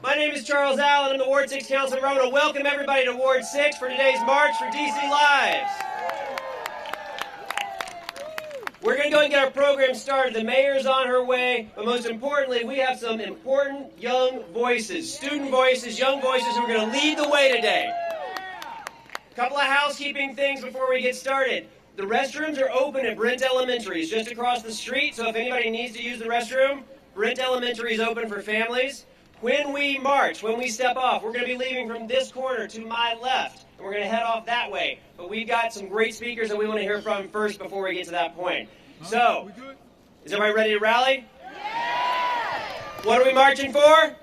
My name is Charles Allen. I'm the Ward 6 Councilor. I want to welcome everybody to Ward 6 for today's March for DC Lives. We're going to go and get our program started. The mayor's on her way, but most importantly, we have some important young voices, student voices, young voices who are going to lead the way today. A couple of housekeeping things before we get started. The restrooms are open at Brent Elementary. It's just across the street, so if anybody needs to use the restroom, Brent Elementary is open for families. When we march, when we step off, we're going to be leaving from this corner to my left, and we're going to head off that way. But we've got some great speakers that we want to hear from first before we get to that point. So, is everybody ready to rally? Yeah! What are we marching for?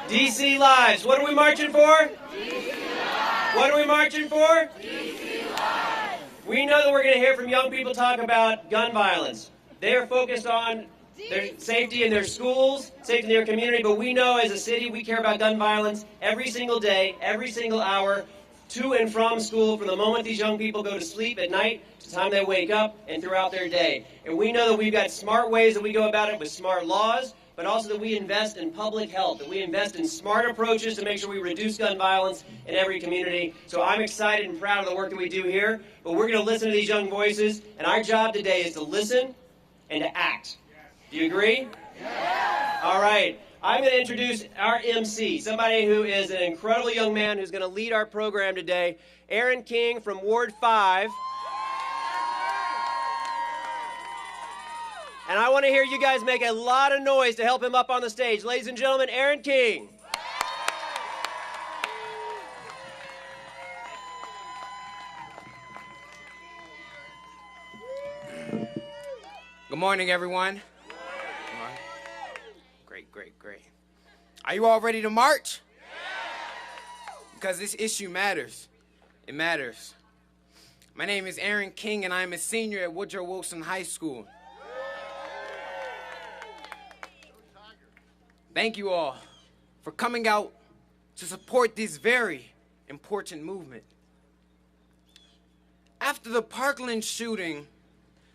DC Lives. What are we marching for? DC Lives. What are we marching for? DC Lives. We know that we're going to hear from young people talk about gun violence. They are focused on their safety in their schools, safety in their community, but we know as a city we care about gun violence every single day, every single hour, to and from school, from the moment these young people go to sleep at night to the time they wake up and throughout their day. And we know that we've got smart ways that we go about it with smart laws, but also that we invest in public health, that we invest in smart approaches to make sure we reduce gun violence in every community. So I'm excited and proud of the work that we do here, but we're going to listen to these young voices, and our job today is to listen and to act. Do you agree? Yeah. All right. I'm going to introduce our MC, somebody who is an incredible young man who's going to lead our program today, Aaron King from Ward 5. And I want to hear you guys make a lot of noise to help him up on the stage. Ladies and gentlemen, Aaron King. Good morning, everyone. Great. Are you all ready to march? Because this issue matters. It matters. My name is Aaron King, and I'm a senior at Woodrow Wilson High School. Thank you all for coming out to support this very important movement. After the Parkland shooting,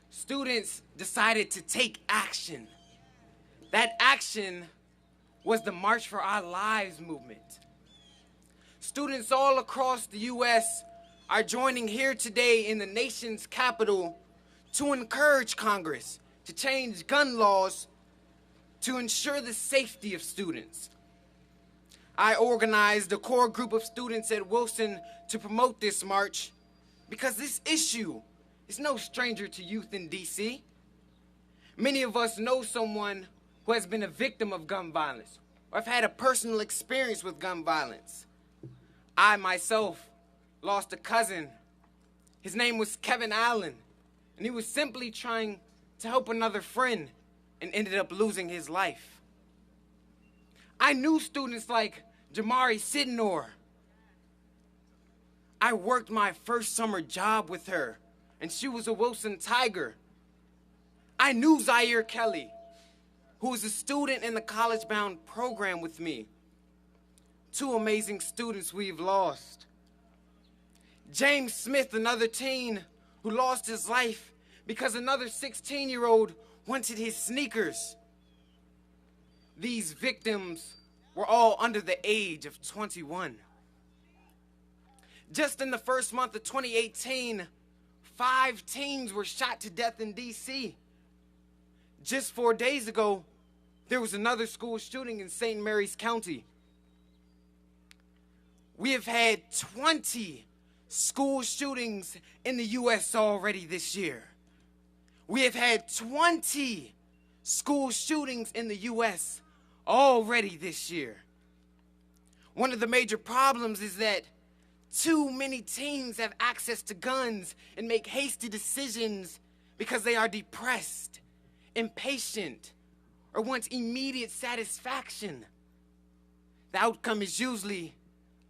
students decided to take action. That action was the March for Our Lives movement. Students all across the U.S. are joining here today in the nation's capital to encourage Congress to change gun laws to ensure the safety of students. I organized a core group of students at Wilson to promote this march because this issue is no stranger to youth in D.C. Many of us know someone who has been a victim of gun violence or have had a personal experience with gun violence. I myself lost a cousin. His name was Kevin Allen, and he was simply trying to help another friend and ended up losing his life. I knew students like Jamari Sidnor. I worked my first summer job with her, and she was a Wilson Tiger. I knew Zaire Kelly, who was a student in the College Bound program with me. Two amazing students we've lost. James Smith, another teen who lost his life because another 16-year-old wanted his sneakers. These victims were all under the age of 21. Just in the first month of 2018, 5 teens were shot to death in D.C. Just 4 days ago, there was another school shooting in St. Mary's County. We have had 20 school shootings in the U.S. already this year. We have had 20 school shootings in the U.S. already this year. One of the major problems is that too many teens have access to guns and make hasty decisions because they are depressed, impatient, or want immediate satisfaction. The outcome is usually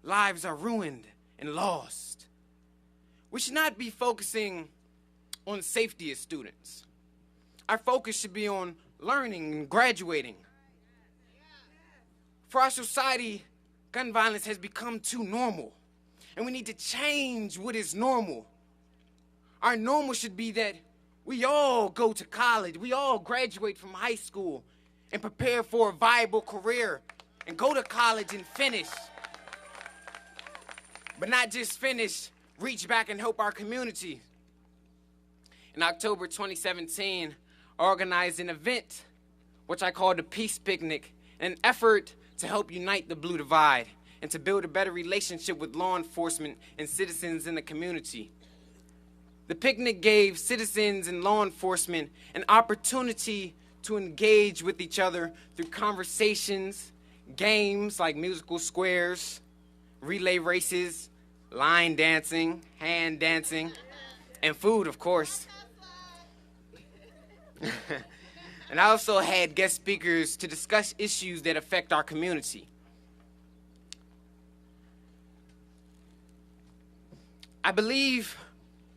lives are ruined and lost. We should not be focusing on safety as students. Our focus should be on learning and graduating. For our society, gun violence has become too normal, and we need to change what is normal. Our normal should be that we all go to college, we all graduate from high school and prepare for a viable career and go to college and finish. But not just finish, reach back and help our community. In October 2017, I organized an event, which I called the Peace Picnic, an effort to help unite the Blue Divide and to build a better relationship with law enforcement and citizens in the community. The picnic gave citizens and law enforcement an opportunity to engage with each other through conversations, games like musical squares, relay races, line dancing, hand dancing, and food, of course. And I also had guest speakers to discuss issues that affect our community. I believe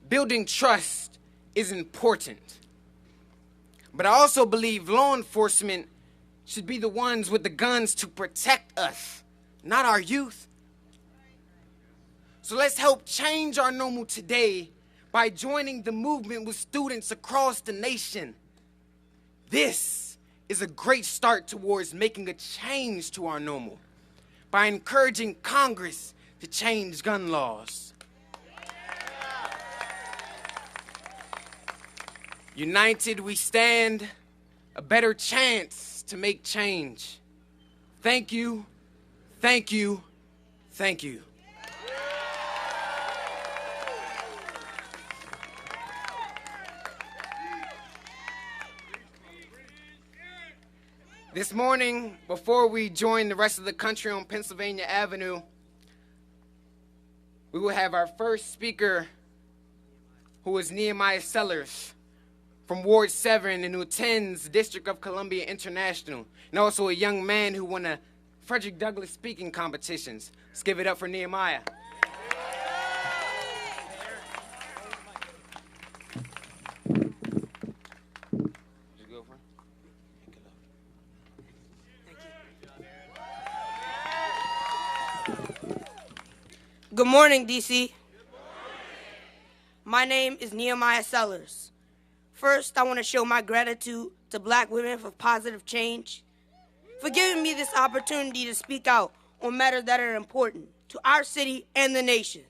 building trust is important, but I also believe law enforcement should be the ones with the guns to protect us, not our youth. So let's help change our normal today by joining the movement with students across the nation. This is a great start towards making a change to our normal by encouraging Congress to change gun laws. United we stand, a better chance to make change. Thank you, thank you, thank you. This morning, before we join the rest of the country on Pennsylvania Avenue, we will have our first speaker, who is Nehemiah Sellers from Ward 7 and who attends District of Columbia International, and also a young man who won a Frederick Douglass speaking competitions. Let's give it up for Nehemiah. Good morning, DC. My name is Nehemiah Sellers. First, I want to show my gratitude to Black women for positive change, for giving me this opportunity to speak out on matters that are important to our city and the nation.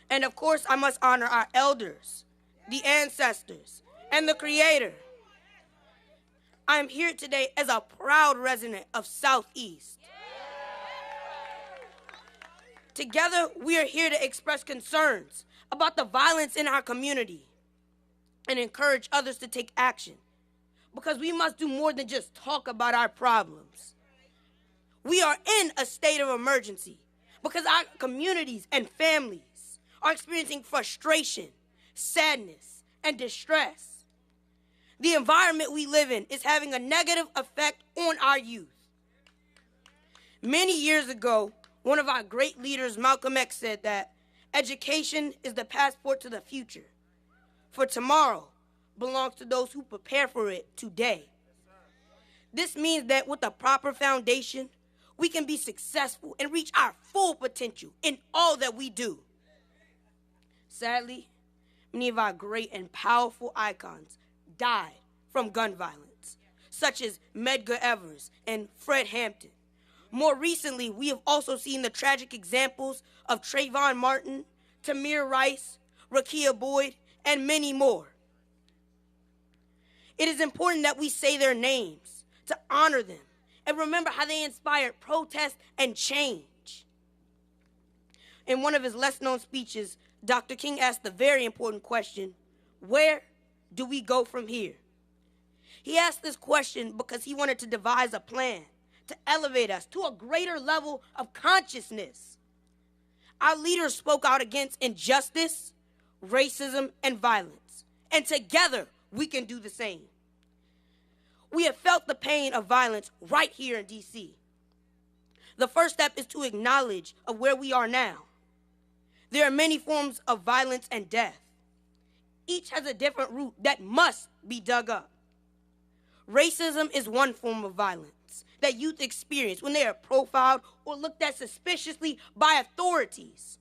And of course, I must honor our elders, the ancestors, and the Creator. I am here today as a proud resident of Southeast. Together, we are here to express concerns about the violence in our community and encourage others to take action, because we must do more than just talk about our problems. We are in a state of emergency because our communities and families are experiencing frustration, sadness, and distress. The environment we live in is having a negative effect on our youth. Many years ago, one of our great leaders, Malcolm X, said that education is the passport to the future, for tomorrow belongs to those who prepare for it today. This means that with a proper foundation, we can be successful and reach our full potential in all that we do. Sadly, many of our great and powerful icons died from gun violence, such as Medgar Evers and Fred Hampton. More recently, we have also seen the tragic examples of Trayvon Martin, Tamir Rice, Rekia Boyd, and many more. It is important that we say their names, to honor them, and remember how they inspired protest and change. In one of his less-known speeches, Dr. King asked the very important question, where do we go from here? He asked this question because he wanted to devise a plan to elevate us to a greater level of consciousness. Our leaders spoke out against injustice, racism, and violence, and together we can do the same. We have felt the pain of violence right here in DC. The first step is to acknowledge of where we are now. There are many forms of violence and death. Each has a different root that must be dug up. Racism is one form of violence that youth experience when they are profiled or looked at suspiciously by authorities.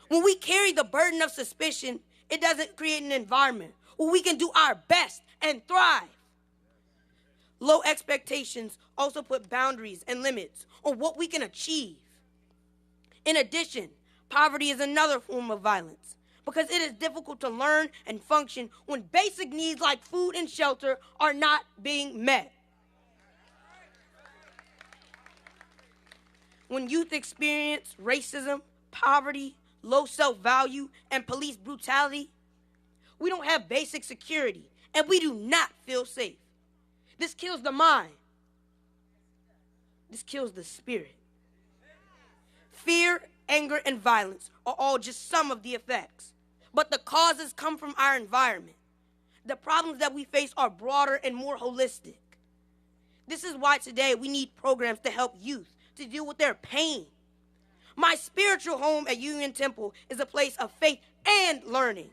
When we carry the burden of suspicion, it doesn't create an environment where we can do our best and thrive. Low expectations also put boundaries and limits on what we can achieve. In addition, poverty is another form of violence because it is difficult to learn and function when basic needs like food and shelter are not being met. When youth experience racism, poverty, low self-value, and police brutality, we don't have basic security, and we do not feel safe. This kills the mind. This kills the spirit. Fear, anger, and violence are all just some of the effects, but the causes come from our environment. The problems that we face are broader and more holistic. This is why today we need programs to help youth to deal with their pain. My spiritual home at Union Temple is a place of faith and learning.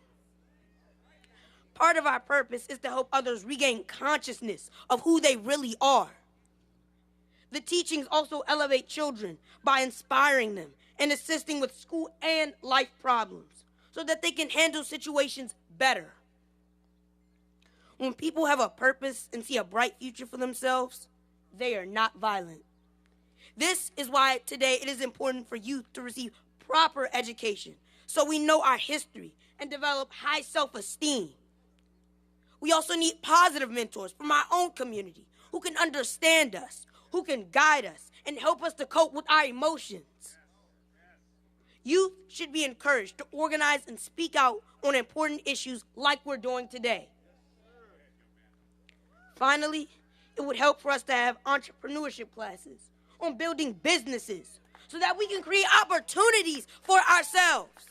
Part of our purpose is to help others regain consciousness of who they really are. The teachings also elevate children by inspiring them and assisting with school and life problems so that they can handle situations better. When people have a purpose and see a bright future for themselves, they are not violent. This is why today it is important for youth to receive proper education so we know our history and develop high self-esteem. We also need positive mentors from our own community who can understand us, who can guide us, and help us to cope with our emotions. Youth should be encouraged to organize and speak out on important issues like we're doing today. Finally, it would help for us to have entrepreneurship classes on building businesses so that we can create opportunities for ourselves.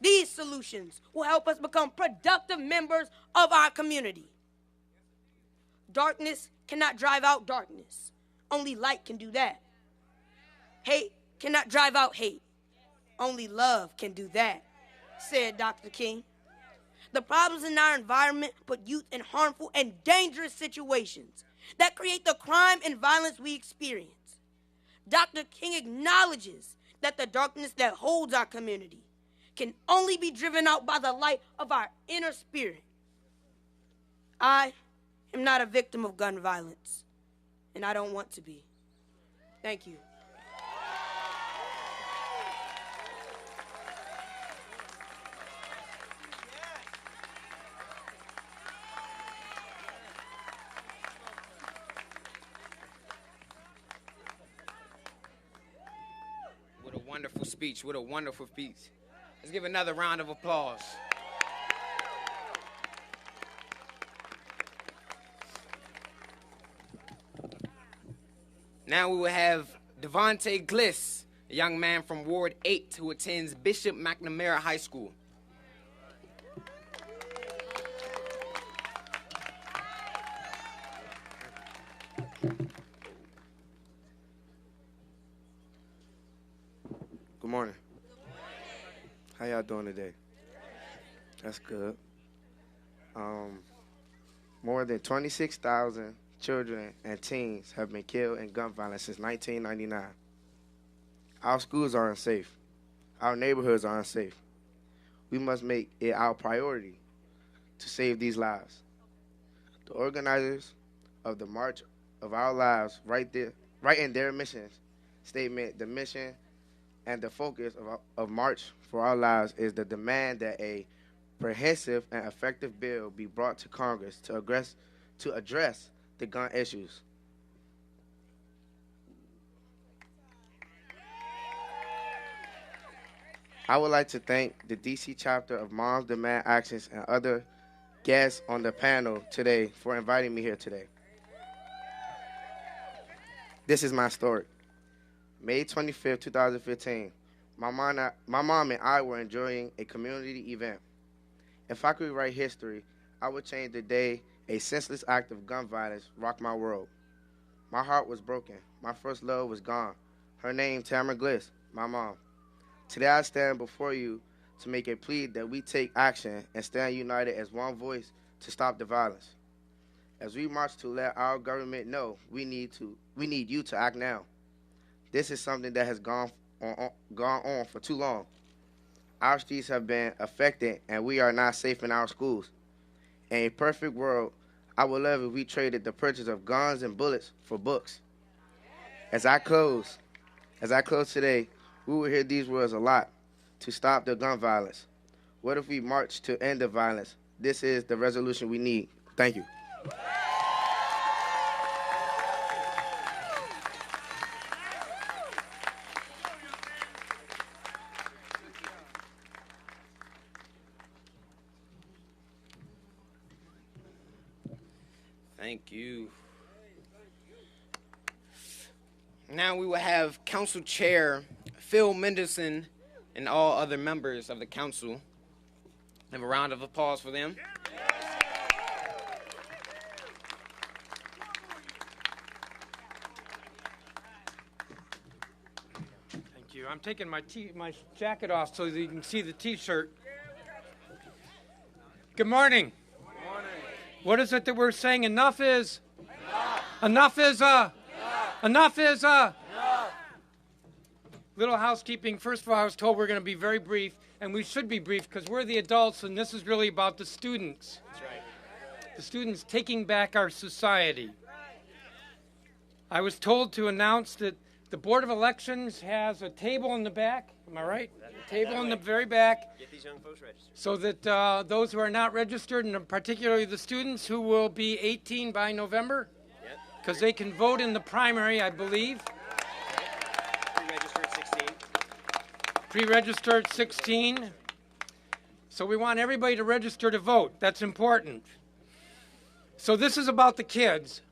These solutions will help us become productive members of our community. Darkness cannot drive out darkness. Only light can do that. Hate cannot drive out hate. Only love can do that, said Dr. King. The problems in our environment put youth in harmful and dangerous situations that create the crime and violence we experience. Dr. King acknowledges that the darkness that holds our community can only be driven out by the light of our inner spirit. I am not a victim of gun violence, and I don't want to be. Thank you. What a wonderful speech. What a wonderful speech. Let's give another round of applause. Now we will have Devontae Gliss, a young man from Ward 8 who attends Bishop McNamara High School. Good morning. How y'all doing today? That's good. More than 26,000 children and teens have been killed in gun violence since 1999. Our schools are unsafe. Our neighborhoods are unsafe. We must make it our priority to save these lives. The organizers of the March of Our Lives right in their mission statement, the mission and the focus of March for Our Lives is the demand that a comprehensive and effective bill be brought to Congress to address the gun issues. I would like to thank the DC chapter of Moms Demand Actions and other guests on the panel today for inviting me here today. This is my story. May 25th, 2015, my mom and I were enjoying a community event. If I could rewrite history, I would change the day a senseless act of gun violence rocked my world. My heart was broken. My first love was gone. Her name, Tamara Gliss, my mom. Today I stand before you to make a plea that we take action and stand united as one voice to stop the violence. As we march to let our government know we need you to act now. This is something that has gone on for too long. Our streets have been affected, and we are not safe in our schools. In a perfect world, I would love if we traded the purchase of guns and bullets for books. As I close today, we will hear these words a lot: to stop the gun violence. What if we march to end the violence? This is the resolution we need. Thank you. Thank you. Now we will have Council Chair Phil Mendelson and all other members of the council. Have a round of applause for them. Thank you. I'm taking my jacket off so that you can see the T-shirt. Good morning. Good morning. What is it that we're saying? Enough is? Enough is? Enough is? Little housekeeping. First of all, I was told we're going to be very brief, and we should be brief because we're the adults, and this is really about the students. That's right. The students taking back our society. I was told to announce that the Board of Elections has a table in the back. Am I right? A table in the very back. Get these young folks registered. So that those who are not registered, and particularly the students who will be 18 by November, because they can vote in the primary, I believe. Pre-registered 16. Pre-registered 16. So we want everybody to register to vote. That's important. So this is about the kids.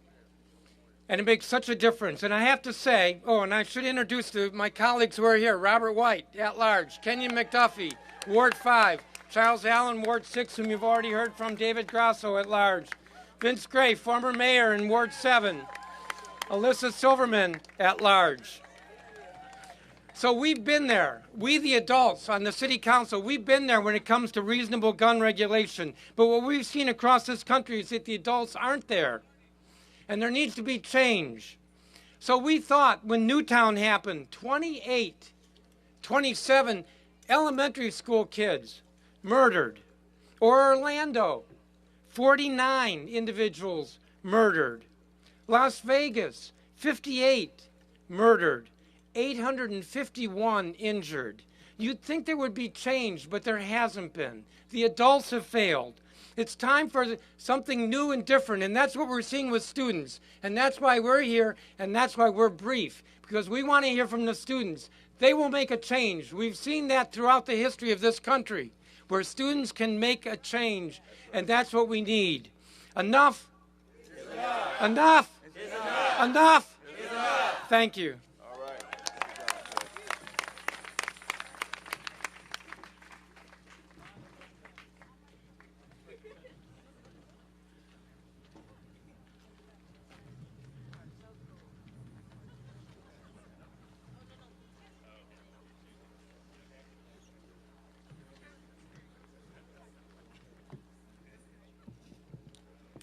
And it makes such a difference. And I have to say, and I should introduce my colleagues who are here. Robert White, at large. Kenyon McDuffie, Ward 5. Charles Allen, Ward 6, whom you've already heard from. David Grasso, at large. Vince Gray, former mayor in Ward 7. Alyssa Silverman, at large. So we've been there. We, the adults on the city council, we've been there when it comes to reasonable gun regulation. But what we've seen across this country is that the adults aren't there. And there needs to be change. So we thought when Newtown happened, 27 elementary school kids murdered. Or Orlando, 49 individuals murdered. Las Vegas, 58 murdered. 851 injured. You'd think there would be change, but there hasn't been. The adults have failed. It's time for something new and different, and that's what we're seeing with students. And that's why we're here, and that's why we're brief, because we want to hear from the students. They will make a change. We've seen that throughout the history of this country, where students can make a change, and that's what we need. Enough? Enough? Enough? Enough? Enough? Thank you.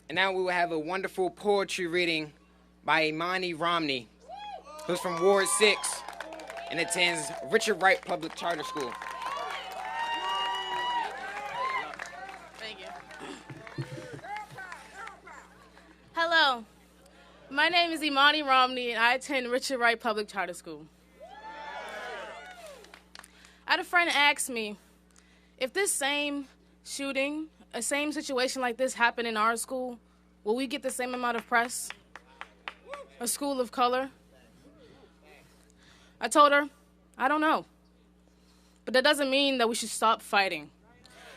And now we will have a wonderful poetry reading by Imani Romney, who's from Ward 6 and attends Richard Wright Public Charter School. Thank you. Hello, my name is Imani Romney, and I attend Richard Wright Public Charter School. I had a friend ask me, if this same shooting, a same situation like this happened in our school, will we get the same amount of press? A school of color? I told her, I don't know. But that doesn't mean that we should stop fighting.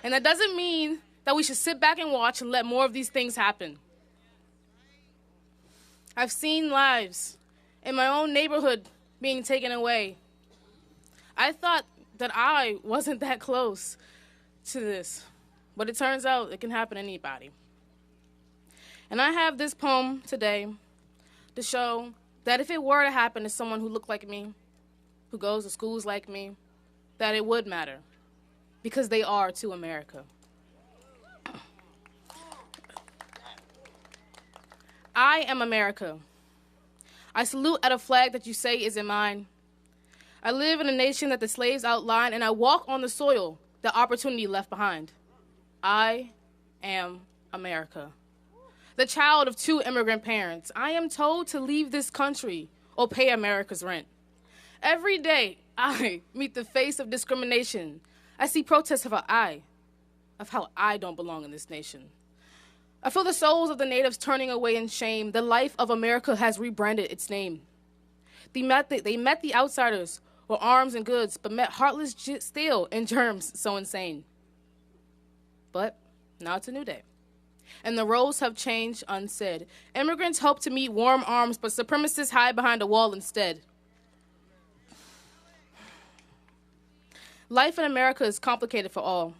And that doesn't mean that we should sit back and watch and let more of these things happen. I've seen lives in my own neighborhood being taken away. I thought that I wasn't that close to this. But it turns out it can happen to anybody. And I have this poem today to show that if it were to happen to someone who looked like me, who goes to schools like me, that it would matter. Because they are to America. I am America. I salute at a flag that you say isn't mine. I live in a nation that the slaves outlined, and I walk on the soil that opportunity left behind. I am America. the child of 2 immigrant parents, I am told to leave this country or pay America's rent. Every day, I meet the face of discrimination. I see protests of how I don't belong in this nation. I feel the souls of the natives turning away in shame. The life of America has rebranded its name. They met the outsiders with arms and goods, but met heartless steel and germs so insane. But now it's a new day, and the roles have changed unsaid. Immigrants hope to meet warm arms, but supremacists hide behind a wall instead. Life in America is complicated for all,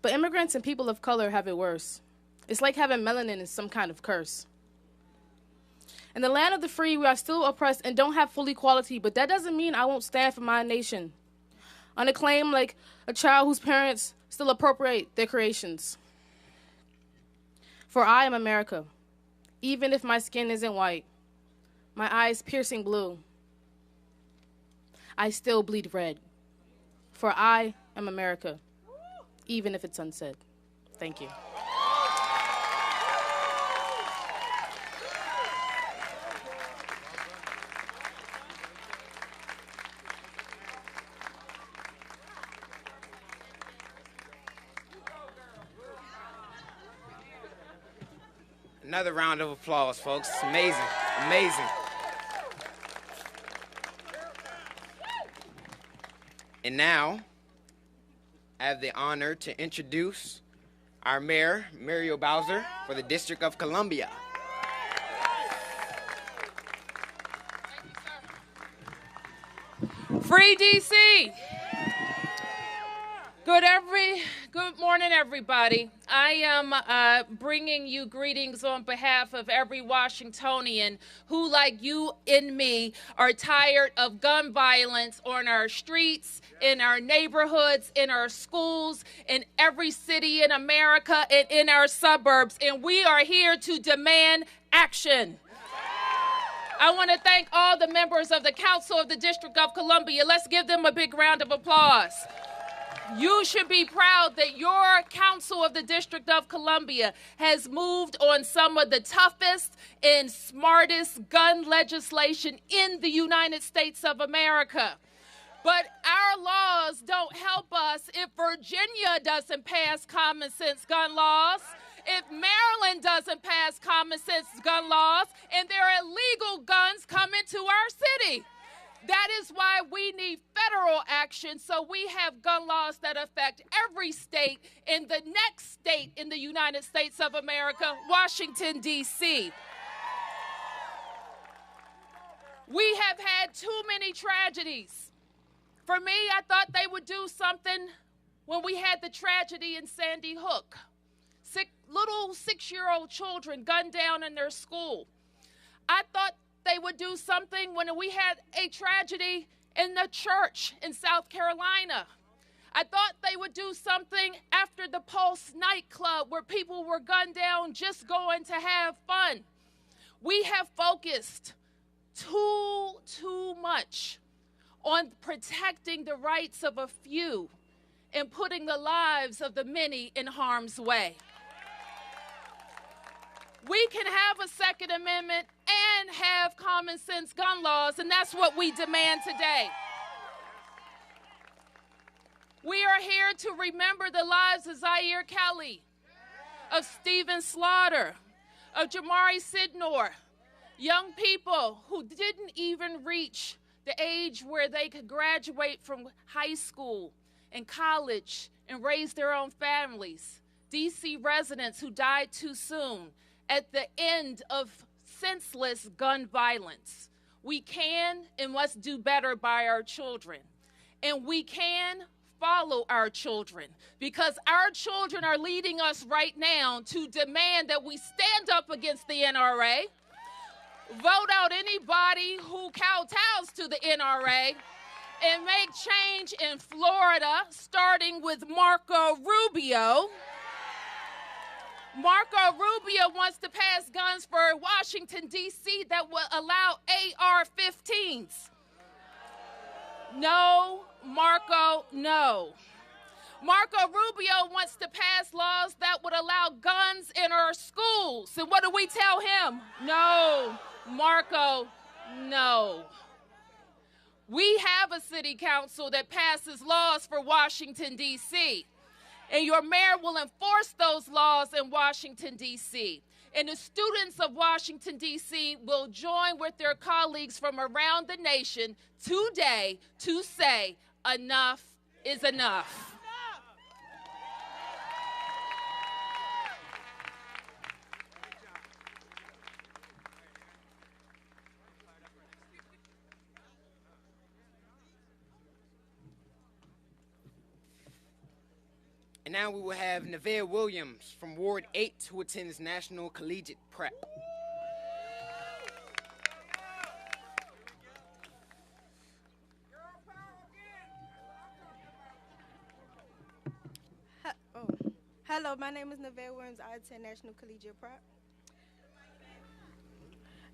but immigrants and people of color have it worse. It's like having melanin is some kind of curse. In the land of the free, we are still oppressed and don't have full equality, but that doesn't mean I won't stand for my nation. On a claim like a child whose parents still appropriate their creations. For I am America, even if my skin isn't white, my eyes piercing blue. I still bleed red, for I am America, even if it's unsaid. Thank you. Another round of applause, folks. Amazing, amazing. And now, I have the honor to introduce our mayor, Muriel Bowser, for the District of Columbia. Free DC! Good morning, everybody. I am bringing you greetings on behalf of every Washingtonian who, like you and me, are tired of gun violence on our streets, in our neighborhoods, in our schools, in every city in America, and in our suburbs. And we are here to demand action. I want to thank all the members of the Council of the District of Columbia. Let's give them a big round of applause. You should be proud that your Council of the District of Columbia has moved on some of the toughest and smartest gun legislation in the United States of America. But our laws don't help us if Virginia doesn't pass common sense gun laws, if Maryland doesn't pass common sense gun laws, and there are illegal guns coming to our city. That is why we need federal action, so we have gun laws that affect every state and the next state in the United States of America, Washington, D.C. We have had too many tragedies. For me, I thought they would do something when we had the tragedy in Sandy Hook. Little 6-year-old children gunned down in their school. I thought they would do something when we had a tragedy in the church in South Carolina. I thought they would do something after the Pulse nightclub where people were gunned down just going to have fun. We have focused too much on protecting the rights of a few and putting the lives of the many in harm's way. We can have a Second Amendment and have common sense gun laws, and that's what we demand today. We are here to remember the lives of Zaire Kelly, of Stephen Slaughter, of Jamari Sidnor, young people who didn't even reach the age where they could graduate from high school and college and raise their own families. DC residents who died too soon at the end of senseless gun violence. We can and must do better by our children. And we can follow our children, because our children are leading us right now to demand that we stand up against the NRA, vote out anybody who kowtows to the NRA, and make change in Florida, starting with Marco Rubio. Marco Rubio wants to pass guns for Washington, D.C. that will allow AR-15s. No, Marco, no. Marco Rubio wants to pass laws that would allow guns in our schools. And what do we tell him? No, Marco, no. We have a city council that passes laws for Washington, D.C., and your mayor will enforce those laws in Washington, D.C. And the students of Washington, D.C. will join with their colleagues from around the nation today to say enough is enough. And now we will have Nevaeh Williams from Ward 8 who attends National Collegiate Prep. Hello, my name is Nevaeh Williams. I attend National Collegiate Prep.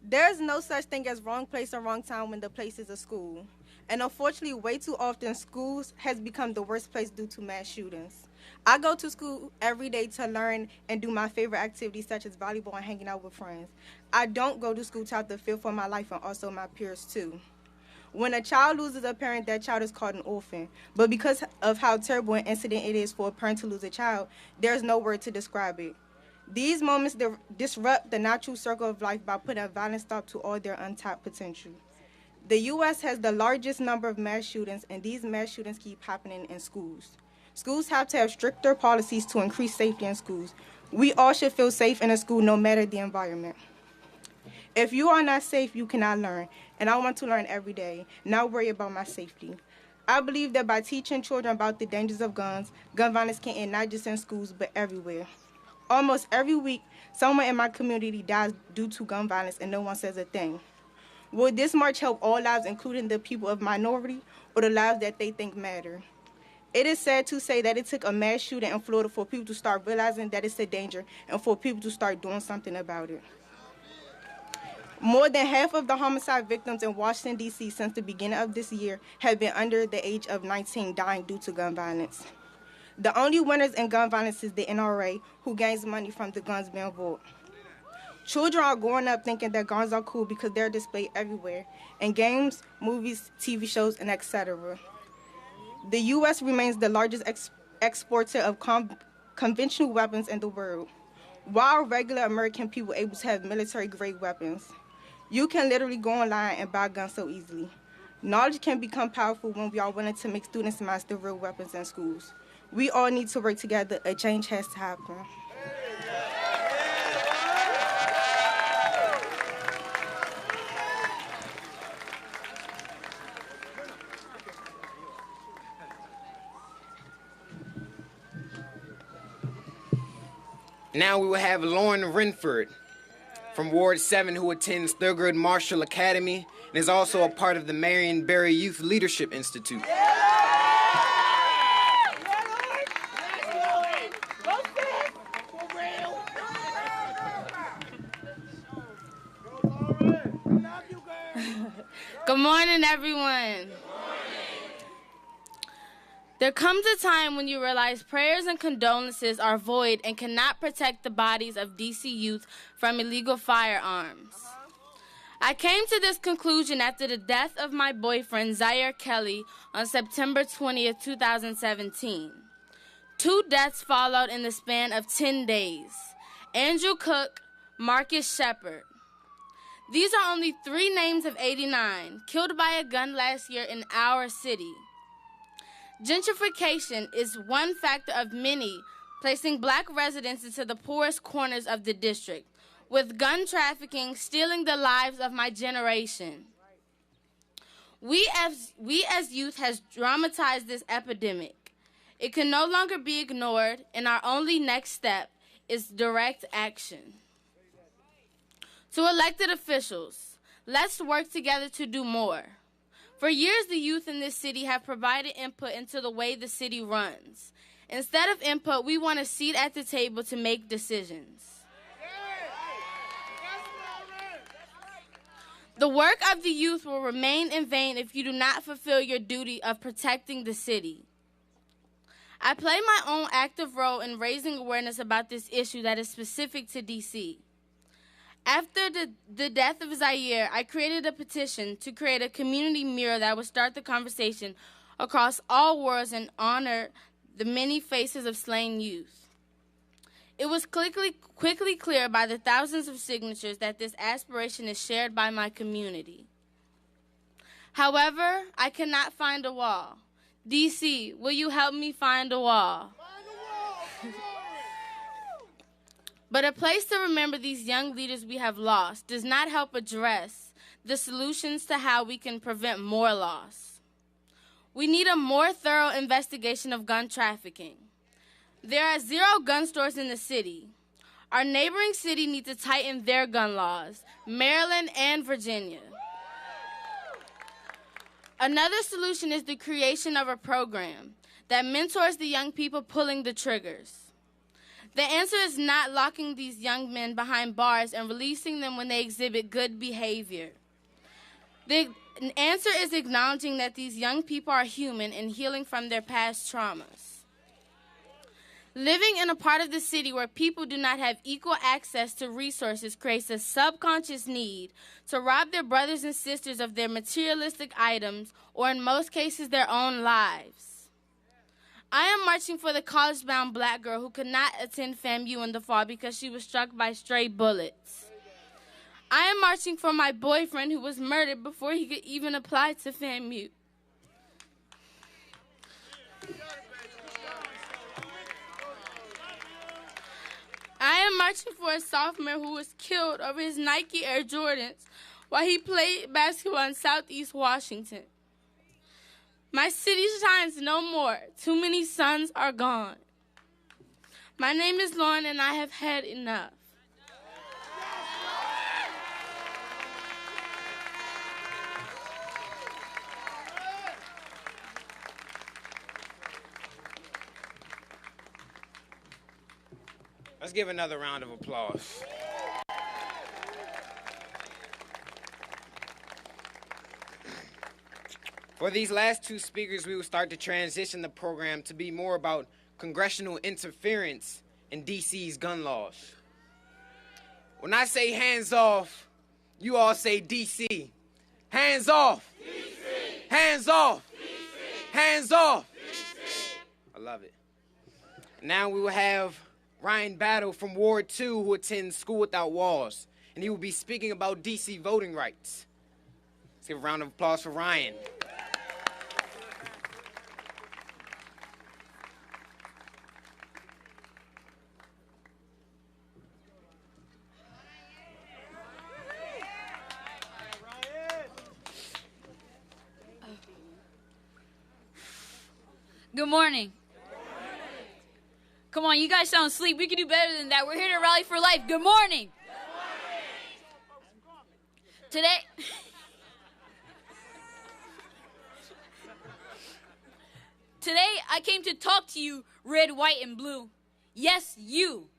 There's no such thing as wrong place or wrong time when the place is a school. And unfortunately, way too often, schools has become the worst place due to mass shootings. I go to school every day to learn and do my favorite activities such as volleyball and hanging out with friends. I don't go to school to have to fear for my life and also my peers too. When a child loses a parent, that child is called an orphan. But because of how terrible an incident it is for a parent to lose a child, there's no word to describe it. These moments disrupt the natural circle of life by putting a violent stop to all their untapped potential. The U.S. has the largest number of mass shootings, and these mass shootings keep happening in schools. Schools have to have stricter policies to increase safety in schools. We all should feel safe in a school no matter the environment. If you are not safe, you cannot learn, and I want to learn every day, not worry about my safety. I believe that by teaching children about the dangers of guns, gun violence can end not just in schools, but everywhere. Almost every week, someone in my community dies due to gun violence, and no one says a thing. Will this march help all lives, including the people of minority, or the lives that they think matter? It is sad to say that it took a mass shooting in Florida for people to start realizing that it's a danger and for people to start doing something about it. More than half of the homicide victims in Washington, D.C. since the beginning of this year have been under the age of 19 dying due to gun violence. The only winners in gun violence is the NRA, who gains money from the guns being bought. Children are growing up thinking that guns are cool because they're displayed everywhere, in games, movies, TV shows, and etc. The U.S. remains the largest exporter of conventional weapons in the world. Why are regular American people able to have military-grade weapons? You can literally go online and buy guns so easily. Knowledge can become powerful when we are willing to make students master real weapons in schools. We all need to work together. A change has to happen. Now we will have Lauren Renford from Ward 7 who attends Thurgood Marshall Academy and is also a part of the Marion Barry Youth Leadership Institute. Good morning, everyone. There comes a time when you realize prayers and condolences are void and cannot protect the bodies of DC youth from illegal firearms. I came to this conclusion after the death of my boyfriend, Zaire Kelly, on September 20th, 2017. 2 deaths followed in the span of 10 days. Andrew Cook, Marcus Shepard. These are only 3 names of 89 killed by a gun last year in our city. Gentrification is one factor of many, placing black residents into the poorest corners of the district, with gun trafficking stealing the lives of my generation. We as youth has dramatized this epidemic. It can no longer be ignored, and our only next step is direct action. To elected officials, let's work together to do more. For years, the youth in this city have provided input into the way the city runs. Instead of input, we want a seat at the table to make decisions. The work of the youth will remain in vain if you do not fulfill your duty of protecting the city. I play my own active role in raising awareness about this issue that is specific to D.C. After the death of Zaire, I created a petition to create a community mirror that would start the conversation across all worlds and honor the many faces of slain youth. It was quickly clear by the thousands of signatures that this aspiration is shared by my community. However, I cannot find a wall. DC, will you help me find a wall? But a place to remember these young leaders we have lost does not help address the solutions to how we can prevent more loss. We need a more thorough investigation of gun trafficking. There are 0 gun stores in the city. Our neighboring city needs to tighten their gun laws, Maryland and Virginia. Another solution is the creation of a program that mentors the young people pulling the triggers. The answer is not locking these young men behind bars and releasing them when they exhibit good behavior. The answer is acknowledging that these young people are human and healing from their past traumas. Living in a part of the city where people do not have equal access to resources creates a subconscious need to rob their brothers and sisters of their materialistic items, or in most cases, their own lives. I am marching for the college-bound black girl who could not attend FAMU in the fall because she was struck by stray bullets. I am marching for my boyfriend who was murdered before he could even apply to FAMU. I am marching for a sophomore who was killed over his Nike Air Jordans while he played basketball in Southeast Washington. My city shines no more. Too many suns are gone. My name is Lauren, and I have had enough. Let's give another round of applause. For these last 2 speakers, we will start to transition the program to be more about congressional interference in DC's gun laws. When I say hands off, you all say DC. Hands off. DC. Hands off. DC. Hands off. DC. I love it. Now we will have Ryan Battle from Ward 2, who attends School Without Walls, and he will be speaking about DC voting rights. Let's give a round of applause for Ryan. Good morning. Come on, you guys sound asleep. We can do better than that. We're here to rally for life. Good morning. Today, I came to talk to you, red, white, and blue. Yes, you.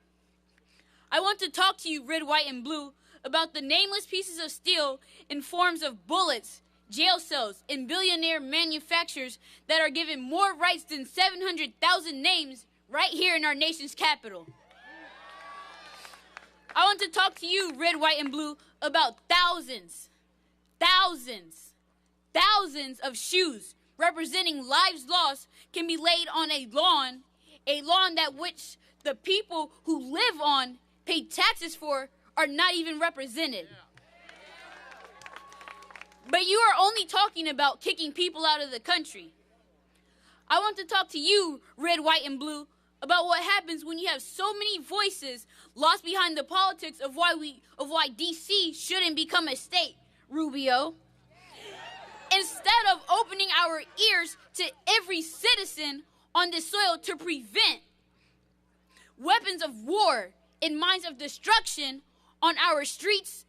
I want to talk to you, red, white, and blue, about the nameless pieces of steel in forms of bullets, jail cells, and billionaire manufacturers that are given more rights than 700,000 names right here in our nation's capital. I want to talk to you, red, white, and blue, about thousands of shoes representing lives lost can be laid on a lawn that which the people who live on, pay taxes for, are not even represented. But you are only talking about kicking people out of the country. I want to talk to you, red, white, and blue, about what happens when you have so many voices lost behind the politics of why DC shouldn't become a state, Rubio. Instead of opening our ears to every citizen on this soil to prevent weapons of war and mines of destruction on our streets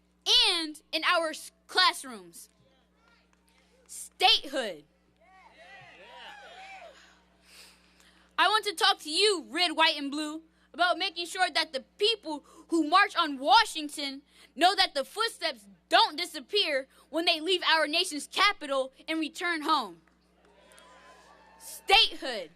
and in our classrooms. Statehood. I want to talk to you, red, white, and blue, about making sure that the people who march on Washington know that the footsteps don't disappear when they leave our nation's capital and return home. Statehood.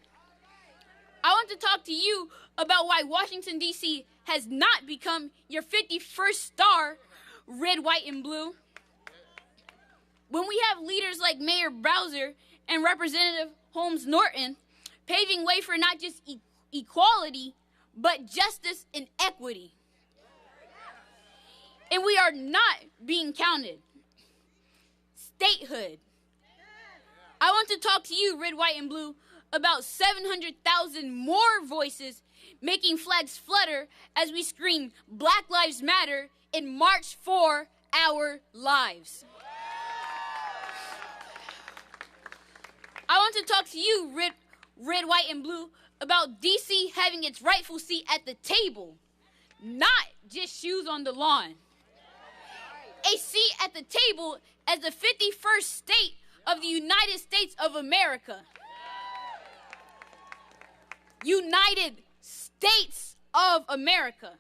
I want to talk to you about why Washington, D.C. has not become your 51st star, red, white, and blue. When we have leaders like Mayor Bowser and Representative Holmes Norton paving way for not just equality, but justice and equity. And we are not being counted. Statehood. I want to talk to you, red, white, and blue, about 700,000 more voices making flags flutter as we scream Black Lives Matter and march for our lives. I want to talk to you, red, white, and blue, about D.C. having its rightful seat at the table, not just shoes on the lawn. A seat at the table as the 51st state of the United States of America. United States of America.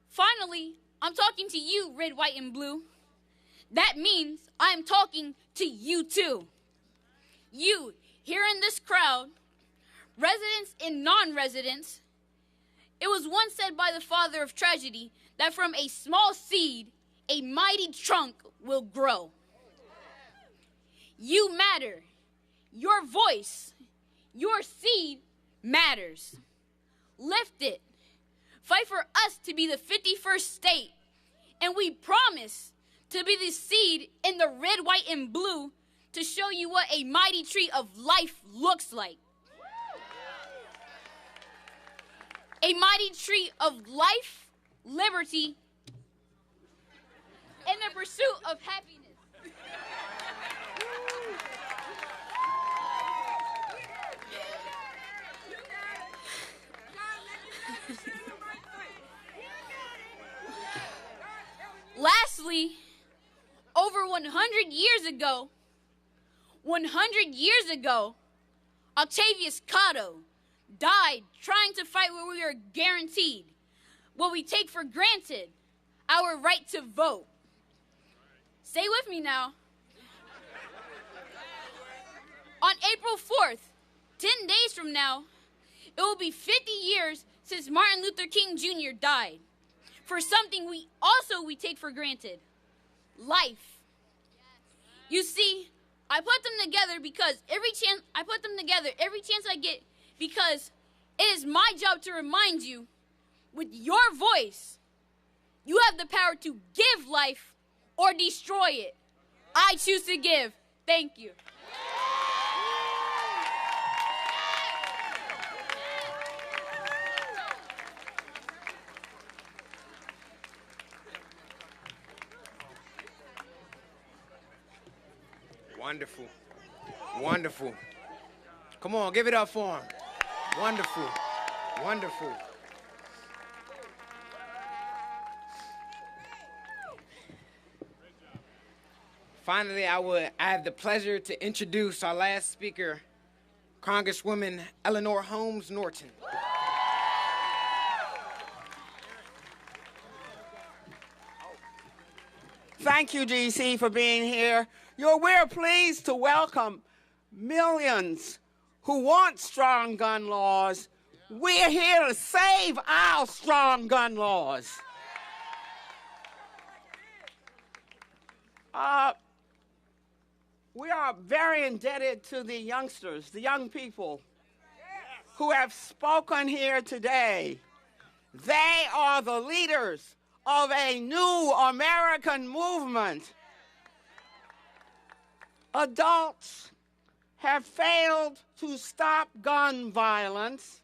Finally, I'm talking to you, red, white, and blue. That means I'm talking to you too. You, here in this crowd, residents and non-residents. It was once said by the father of tragedy that from a small seed, a mighty trunk will grow. You matter. Your voice, your seed matters. Lift it. Fight for us to be the 51st state. And we promise to be the seed in the red, white, and blue to show you what a mighty tree of life looks like. A mighty tree of life, liberty, and the pursuit of happiness. Lastly, over 100 years ago, Octavius Cotto died trying to fight what we are guaranteed, what we take for granted, our right to vote. Stay with me now. On April 4th, 10 days from now, it will be 50 years since Martin Luther King Jr. died for something we take for granted, life. You see, I put them together because every chance I get, because it is my job to remind you, with your voice, you have the power to give life or destroy it. I choose to give. Thank you. Wonderful. Wonderful. Come on, give it up for him. Wonderful. Wonderful. Finally, I have the pleasure to introduce our last speaker, Congresswoman Eleanor Holmes Norton. Thank you, DC, for being here. We're pleased to welcome millions who want strong gun laws. We're here to save our strong gun laws. We are very indebted to the youngsters, the young people who have spoken here today. They are the leaders of a new American movement. Adults have failed to stop gun violence,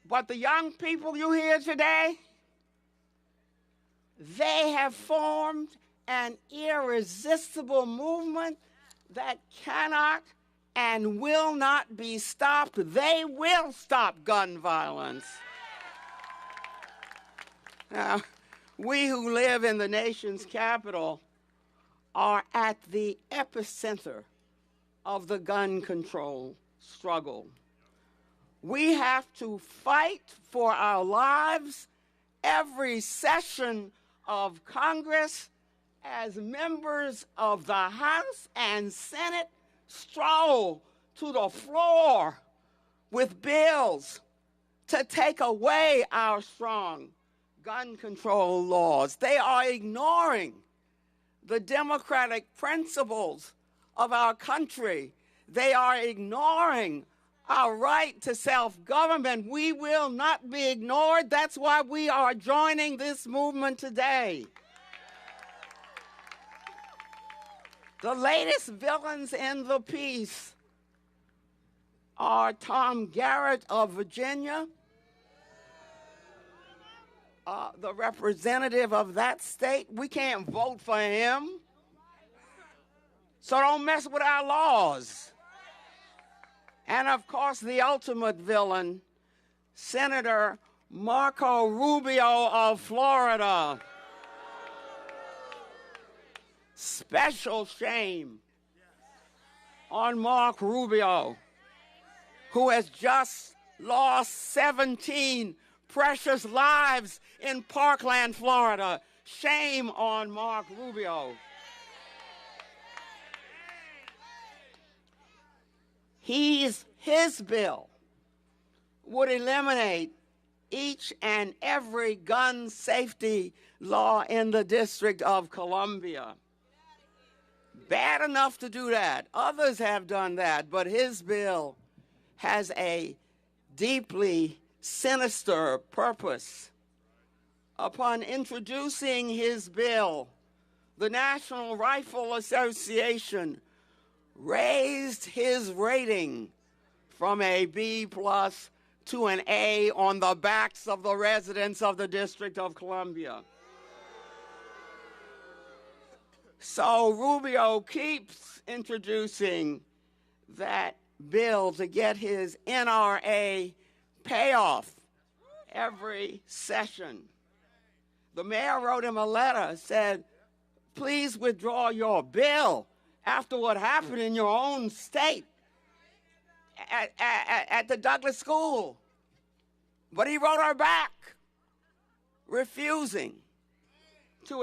but the young people you hear today, they have formed an irresistible movement that cannot and will not be stopped. They will stop gun violence. Now, we who live in the nation's capital are at the epicenter of the gun control struggle. We have to fight for our lives every session of Congress as members of the House and Senate stroll to the floor with bills to take away our strong gun control laws. They are ignoring the democratic principles of our country. They are ignoring our right to self-government. We will not be ignored. That's why we are joining this movement today. The latest villains in the piece are Tom Garrett of Virginia, the representative of that state. We can't vote for him. So don't mess with our laws. And of course, the ultimate villain, Senator Marco Rubio of Florida. Special shame on Mark Rubio, who has just lost 17 precious lives in Parkland, Florida. Shame on Mark Rubio. His bill would eliminate each and every gun safety law in the District of Columbia. Bad enough to do that. Others have done that, but his bill has a deeply sinister purpose. Upon introducing his bill, the National Rifle Association raised his rating from a B+ to an A on the backs of the residents of the District of Columbia. So Rubio keeps introducing that bill to get his NRA payoff every session. The mayor wrote him a letter, said, please withdraw your bill after what happened in your own state at the Douglas School. But he wrote her back, refusing to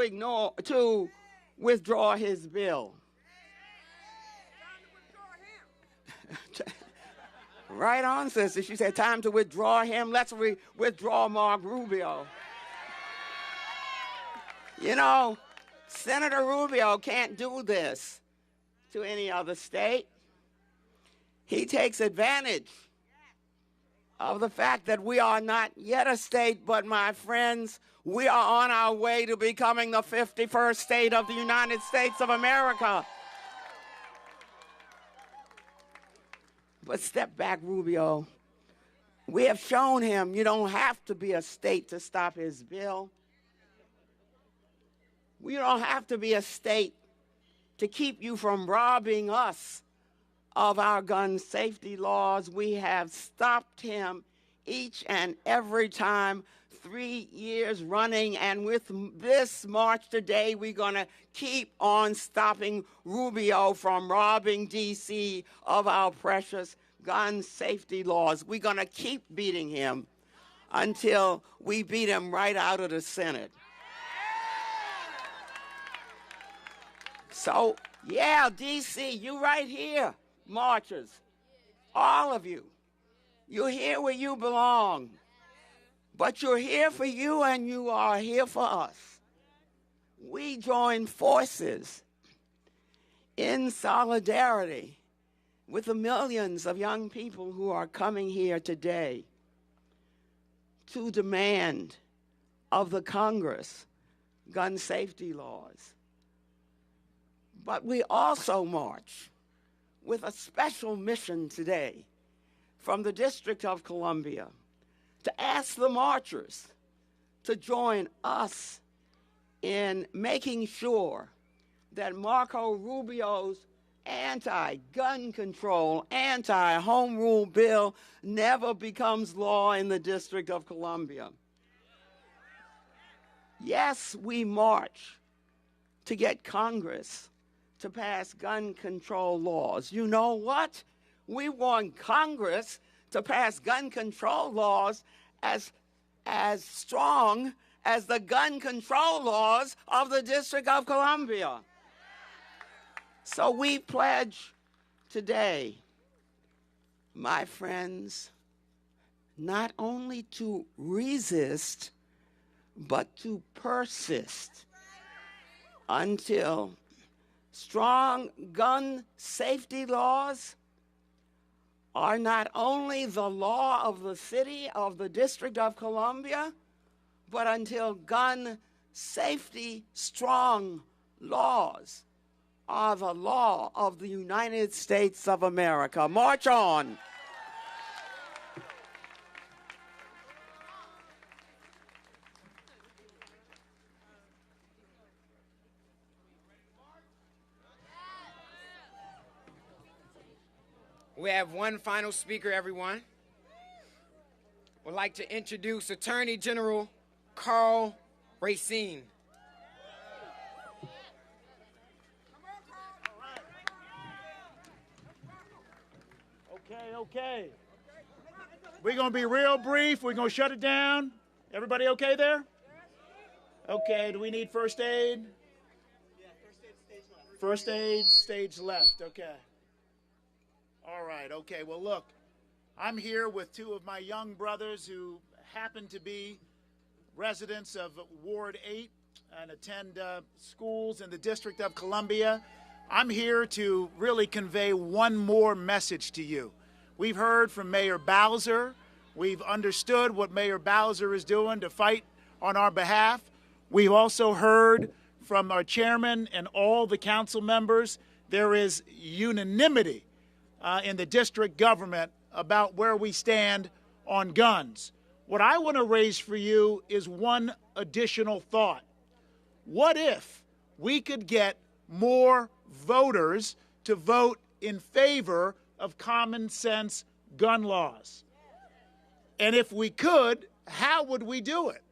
withdraw his bill. Right on, sister. She said, time to withdraw him. Let's withdraw Mark Rubio. You know, Senator Rubio can't do this to any other state. He takes advantage of the fact that we are not yet a state, but my friends, we are on our way to becoming the 51st state of the United States of America. But step back, Rubio. We have shown him you don't have to be a state to stop his bill. We don't have to be a state to keep you from robbing us of our gun safety laws. We have stopped him each and every time, 3 years running, and with this march today, we're going to keep on stopping Rubio from robbing D.C. of our precious gun safety laws. We're going to keep beating him until we beat him right out of the Senate. So, yeah, D.C., you right here, marchers, all of you. You're here where you belong. But you're here for you and you are here for us. We join forces in solidarity with the millions of young people who are coming here today to demand of the Congress gun safety laws. But we also march with a special mission today from the District of Columbia to ask the marchers to join us in making sure that Marco Rubio's anti-gun control, anti-home rule bill never becomes law in the District of Columbia. Yes, we march to get Congress to pass gun control laws. You know what? We want Congress to pass gun control laws as strong as the gun control laws of the District of Columbia. So we pledge today, my friends, not only to resist, but to persist until strong gun safety laws are not only the law of the city of the District of Columbia, but until gun safety strong laws are the law of the United States of America. March on. We have one final speaker, everyone. Would like to introduce Attorney General Karl Racine. Okay. We're going to be real brief. We're going to shut it down. Everybody okay there? Okay, do we need first aid? First aid, stage left. Okay. All right, okay. Well, look, I'm here with two of my young brothers who happen to be residents of Ward 8 and attend schools in the District of Columbia. I'm here to really convey one more message to you. We've heard from Mayor Bowser. We've understood what Mayor Bowser is doing to fight on our behalf. We've also heard from our chairman and all the council members. There is unanimity in the district government about where we stand on guns. What I want to raise for you is one additional thought. What if we could get more voters to vote in favor of common sense gun laws? And if we could, how would we do it?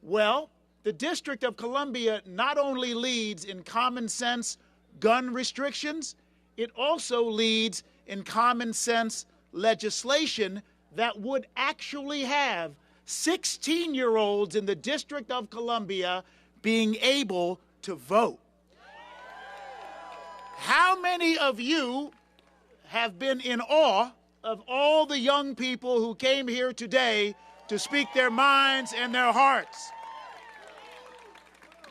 Well, the District of Columbia not only leads in common sense gun restrictions, it also leads in common sense legislation that would actually have 16-year-olds in the District of Columbia being able to vote. How many of you have been in awe of all the young people who came here today to speak their minds and their hearts?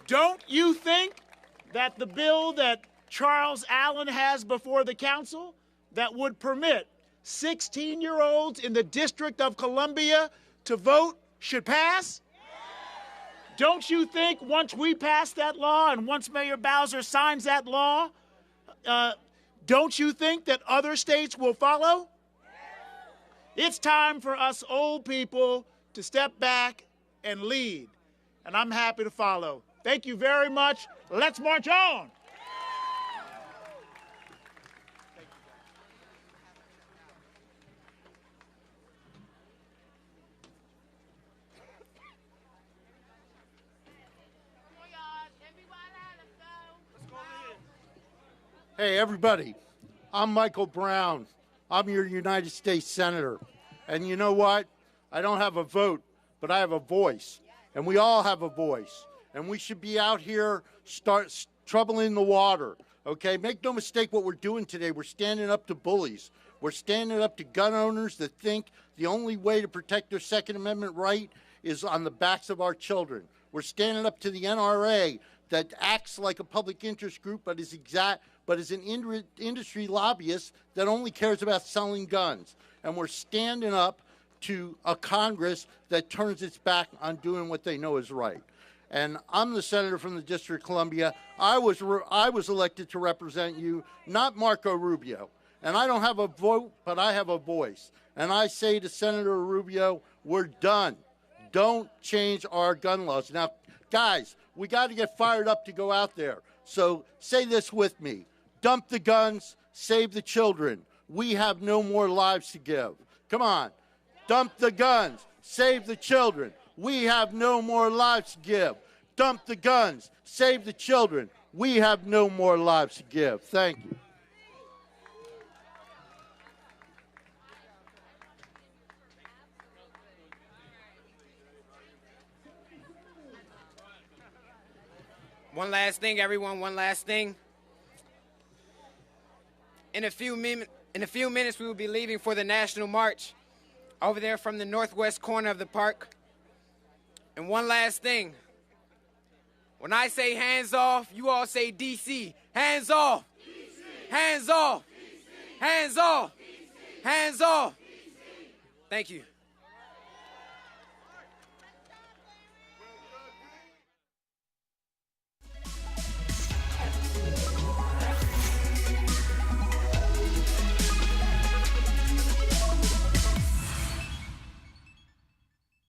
Don't you think that the bill that Charles Allen has before the council that would permit 16-year-olds in the District of Columbia to vote should pass? Don't you think once we pass that law and once Mayor Bowser signs that law, don't you think that other states will follow? It's time for us old people to step back and lead, and I'm happy to follow. Thank you very much. Let's march on. Hey, everybody, I'm Michael Brown. I'm your United States Senator. And you know what? I don't have a vote, but I have a voice. And we all have a voice. And we should be out here troubling the water, okay? Make no mistake what we're doing today. We're standing up to bullies. We're standing up to gun owners that think the only way to protect their Second Amendment right is on the backs of our children. We're standing up to the NRA that acts like a public interest group but is an industry lobbyist that only cares about selling guns. And we're standing up to a Congress that turns its back on doing what they know is right. And I'm the senator from the District of Columbia. I was elected to represent you, not Marco Rubio. And I don't have a vote, but I have a voice. And I say to Senator Rubio, we're done. Don't change our gun laws. Now, guys, we got to get fired up to go out there. So say this with me. Dump the guns, save the children. We have no more lives to give. Come on. Dump the guns, save the children. We have no more lives to give. Dump the guns, save the children. We have no more lives to give. Thank you. One last thing, everyone, one last thing. In a few minutes, we will be leaving for the National March over there from the northwest corner of the park. And one last thing. When I say hands off, you all say DC. Hands off. DC. Hands off. DC. Hands off. DC. Hands off. DC. Thank you.